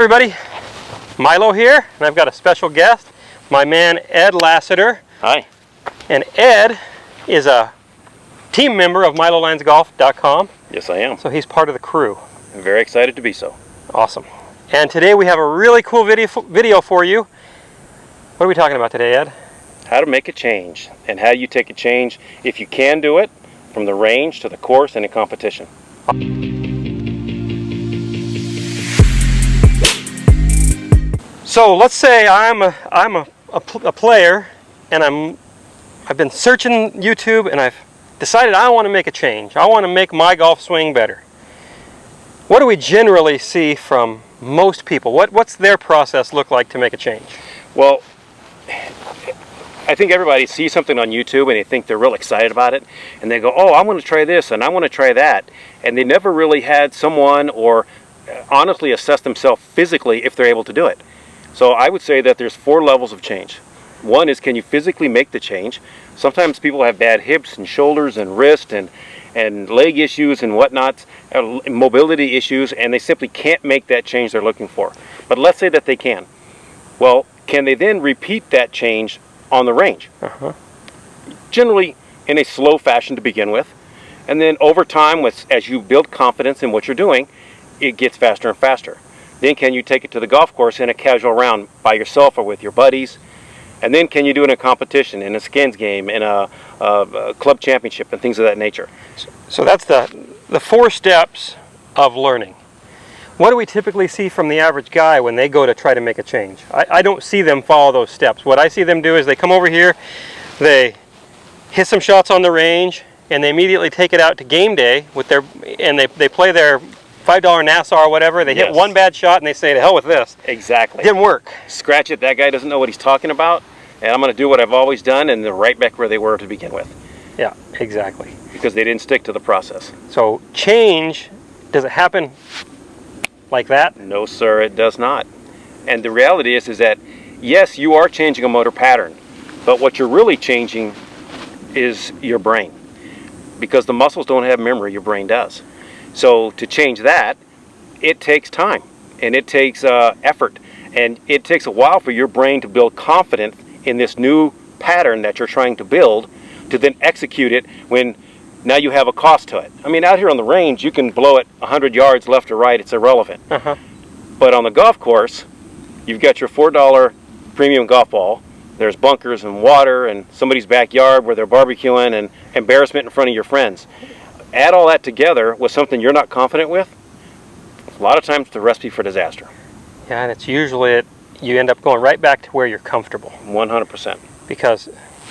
Everybody, Milo here, and I've got a special guest, my man Ed Lasater. Hi. And Ed is a team member of MiloLinesGolf.com. Yes, I am. So he's part of the crew. I'm very excited to be so. Awesome. And today we have a really cool video for you. What are we talking about today, Ed? How to make a change, and how you take a change, if you can do it, from the range to the course and in competition. So let's say I'm a player, and I've been searching YouTube, and I've decided I want to make a change. I want to make my golf swing better. What do we generally see from most people? What's their process look like to make a change? Well, I think everybody sees something on YouTube and they think they're real excited about it, and they go, oh, I want to try this and I want to try that, and they never really had someone or honestly assess themselves physically if they're able to do it. So I would say that there's 4 levels of change. One is, can you physically make the change? Sometimes people have bad hips and shoulders and wrist and leg issues and whatnot, mobility issues, and they simply can't make that change they're looking for. But let's say that they can. Well, can they then repeat that change on the range? Generally in a slow fashion to begin with, and then over time, as you build confidence in what you're doing, it gets faster and faster. Then can you take it to the golf course in a casual round by yourself or with your buddies? And then can you do it in a competition, in a skins game, in a club championship, and things of that nature? So that's the 4 steps of learning. What do we typically see from the average guy when they go to try to make a change? I don't see them follow those steps. What I see them do is they come over here, they hit some shots on the range, and they immediately take it out to game day with they play their $5 Nassau or whatever. They hit one bad shot and they say, to hell with this. Exactly. It didn't work. Scratch it. That guy doesn't know what he's talking about, and I'm going to do what I've always done, and they're right back where they were to begin with. Yeah, exactly. Because they didn't stick to the process. So change, does it happen like that? No, sir, it does not. And the reality is that, yes, you are changing a motor pattern, but what you're really changing is your brain. Because the muscles don't have memory, your brain does. So to change that, it takes time, and it takes effort, and it takes a while for your brain to build confidence in this new pattern that you're trying to build, to then execute it when now you have a cost to it. I mean, out here on the range, you can blow it 100 yards left or right, it's irrelevant. But on the golf course, you've got your $4 premium golf ball, there's bunkers and water and somebody's backyard where they're barbecuing and embarrassment in front of your friends. Add all that together with something you're not confident with, a lot of times it's a recipe for disaster. Yeah, and it's usually you end up going right back to where you're comfortable. 100%. Because,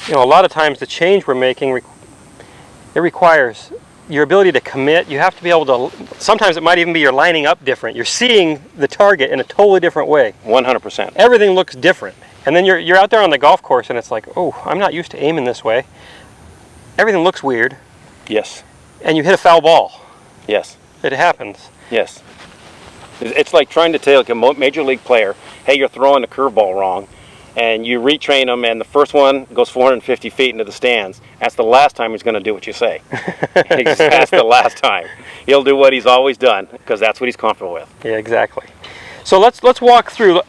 a lot of times the change we're making, it requires your ability to commit. You have to be able to, sometimes it might even be you're lining up different. You're seeing the target in a totally different way. 100%. Everything looks different. And then you're out there on the golf course and it's like, oh, I'm not used to aiming this way. Everything looks weird. Yes. And you hit a foul ball. Yes. It happens. Yes. It's like trying to tell like a major league player, hey, you're throwing the curveball wrong, and you retrain them, and the first one goes 450 feet into the stands. That's the last time he's going to do what you say. That's the last time. He'll do what he's always done, because that's what he's comfortable with. Yeah, exactly. So let's walk through.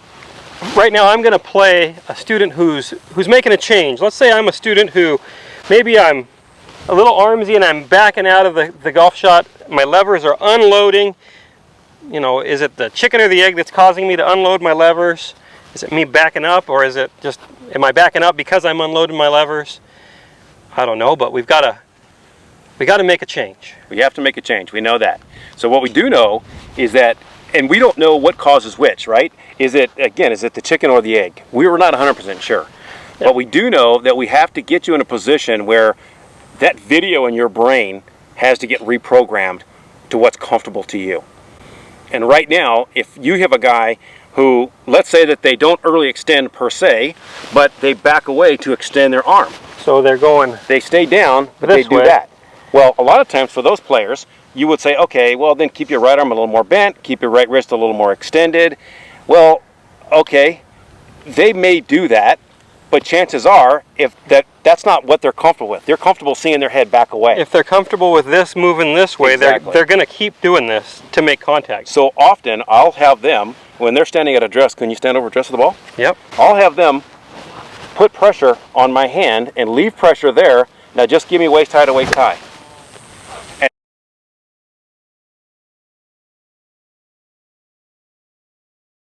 Right now I'm going to play a student who's making a change. Let's say I'm a student who maybe I'm a little armsy and I'm backing out of the golf shot. My levers are unloading. Is it the chicken or the egg that's causing me to unload my levers? Is it me backing up, or is it just, am I backing up because I'm unloading my levers? I don't know, but we got to make a change. We have to make a change. We know that. So what we do know is that, and we don't know what causes which, right? Is it the chicken or the egg? We were not 100% sure. Yeah. But we do know that we have to get you in a position where that video in your brain has to get reprogrammed to what's comfortable to you. And right now, if you have a guy who, let's say that they don't early extend per se, but they back away to extend their arm. So they stay down, but they do that. Well, a lot of times for those players, you would say, okay, well then keep your right arm a little more bent, keep your right wrist a little more extended. Well, okay, they may do that, But chances are, if that's not what they're comfortable with. They're comfortable seeing their head back away. If they're comfortable with this moving this way, Exactly. they're going to keep doing this to make contact. So often, I'll have them, when they're standing at address, can you stand over address of the ball? Yep. I'll have them put pressure on my hand and leave pressure there. Now just give me waist high to waist high.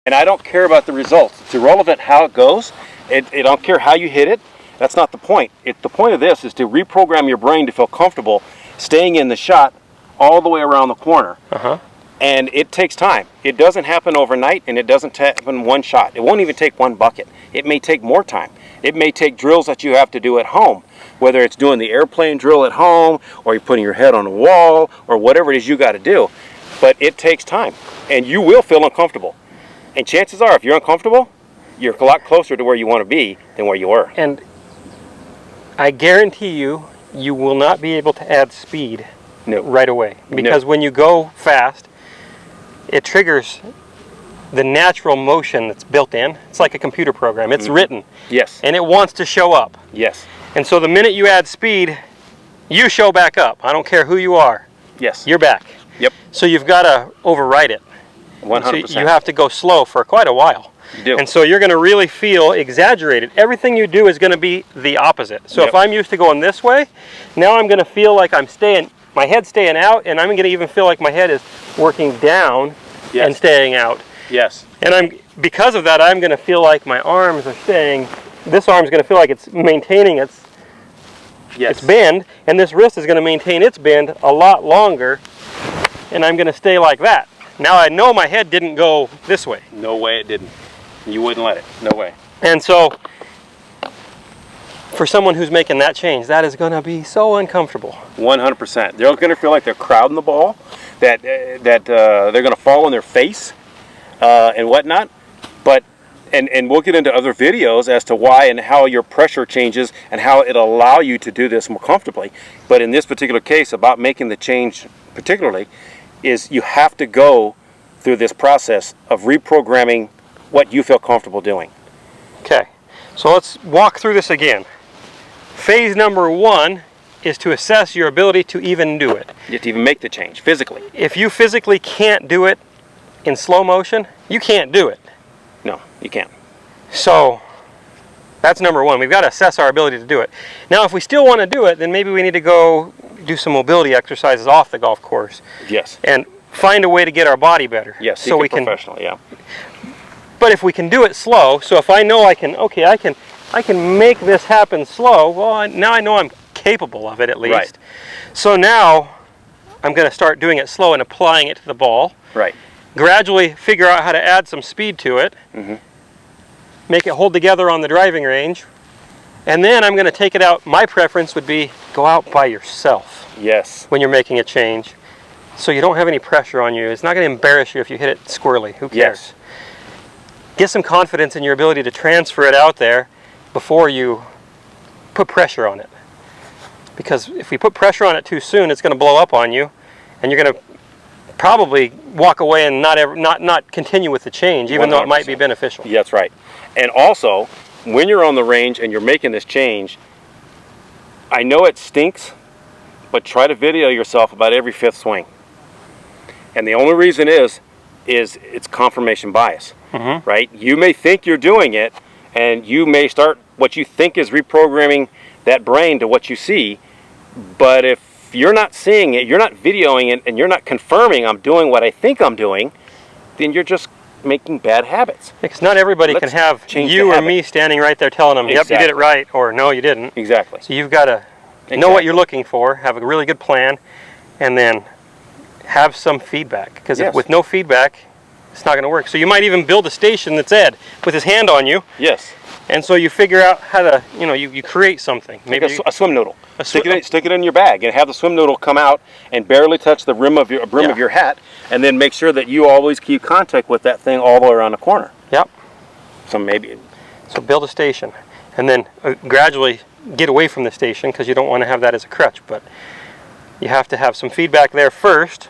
And I don't care about the results. It's irrelevant how it goes. I don't care how you hit it. That's not the point. The point of this is to reprogram your brain to feel comfortable staying in the shot all the way around the corner. And it takes time. It doesn't happen overnight, and it doesn't happen one shot. It won't even take one bucket. It may take more time. It may take drills that you have to do at home, whether it's doing the airplane drill at home, or you're putting your head on a wall, or whatever it is you got to do. But it takes time, and you will feel uncomfortable. And chances are, if you're uncomfortable, you're a lot closer to where you want to be than where you were. And I guarantee you, you will not be able to add speed right away. Because when you go fast, it triggers the natural motion that's built in. It's like a computer program. It's written. Yes. And it wants to show up. Yes. And so the minute you add speed, you show back up. I don't care who you are. Yes. You're back. Yep. So you've got to override it. 100%. So you have to go slow for quite a while. You do. And so you're going to really feel exaggerated. Everything you do is going to be the opposite. So if I'm used to going this way, now I'm going to feel like my head's staying out, and I'm going to even feel like my head is working down and staying out. Yes. And because of that, I'm going to feel like my arms are staying, this arm's going to feel like it's maintaining its bend, and this wrist is going to maintain its bend a lot longer, and I'm going to stay like that. Now I know my head didn't go this way. No way it didn't. You wouldn't let it. No way. And so, for someone who's making that change, that is going to be so uncomfortable. 100%. They're going to feel like they're crowding the ball, that they're going to fall on their face and whatnot. But and we'll get into other videos as to why and how your pressure changes and how it'll allow you to do this more comfortably. But in this particular case, about making the change particularly, is you have to go through this process of reprogramming what you feel comfortable doing. Okay, so let's walk through this again. Phase number 1 is to assess your ability to even do it. You have to even make the change physically. If you physically can't do it in slow motion, you can't do it. No, you can't. So that's number 1. We've got to assess our ability to do it. Now, if we still want to do it, then maybe we need to go do some mobility exercises off the golf course. Yes. And find a way to get our body better. Yes, so we can professional, yeah. But if we can do it slow, so if I know I can make this happen slow, well, now I know I'm capable of it at least. Right. So now I'm going to start doing it slow and applying it to the ball. Right. Gradually figure out how to add some speed to it. Make it hold together on the driving range. And then I'm going to take it out. My preference would be go out by yourself. Yes. When you're making a change. So you don't have any pressure on you. It's not going to embarrass you if you hit it squirrely. Who cares? Yes. Get some confidence in your ability to transfer it out there before you put pressure on it. Because if we put pressure on it too soon, it's going to blow up on you, and you're going to probably walk away and not continue with the change, even 100%. Though it might be beneficial. Yeah, that's right. And also, when you're on the range and you're making this change, I know it stinks, but try to video yourself about every 5th swing. And the only reason is it's confirmation bias, right? You may think you're doing it, and you may start what you think is reprogramming that brain to what you see, but if you're not seeing it, you're not videoing it, and you're not confirming I'm doing what I think I'm doing, then you're just making bad habits. Because not everybody can have you or me standing right there telling them, yep, you did it right, or no, you didn't. Exactly. So you've got to know what you're looking for, have a really good plan, and then have some feedback. Because with no feedback, it's not going to work. So you might even build a station that's Ed with his hand on you. Yes. And so you figure out how to, you create something. Maybe like a swim noodle. Stick it in your bag and have the swim noodle come out and barely touch the brim of your hat, and then make sure that you always keep contact with that thing all the way around the corner. Yep. So build a station, and then gradually get away from the station, because you don't want to have that as a crutch. But you have to have some feedback there first.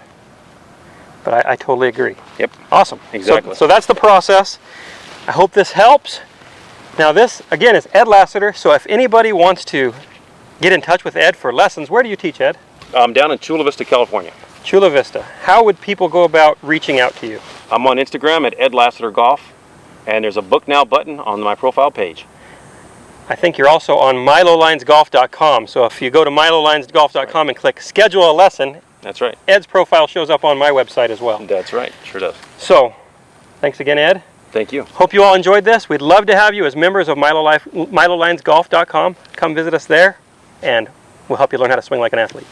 But I totally agree. Yep. Awesome. Exactly. So that's the process. I hope this helps. Now this, again, is Ed Lasater, so if anybody wants to get in touch with Ed for lessons, where do you teach, Ed? I'm down in Chula Vista, California. Chula Vista. How would people go about reaching out to you? I'm on Instagram at Ed Lasater Golf, and there's a book now button on my profile page. I think you're also on milolinesgolf.com, so if you go to milolinesgolf.com and click schedule a lesson, That's right. Ed's profile shows up on my website as well. That's right. Sure does. So, thanks again, Ed. Thank you. Hope you all enjoyed this. We'd love to have you as members of milolinesgolf.com. Come visit us there, and we'll help you learn how to swing like an athlete.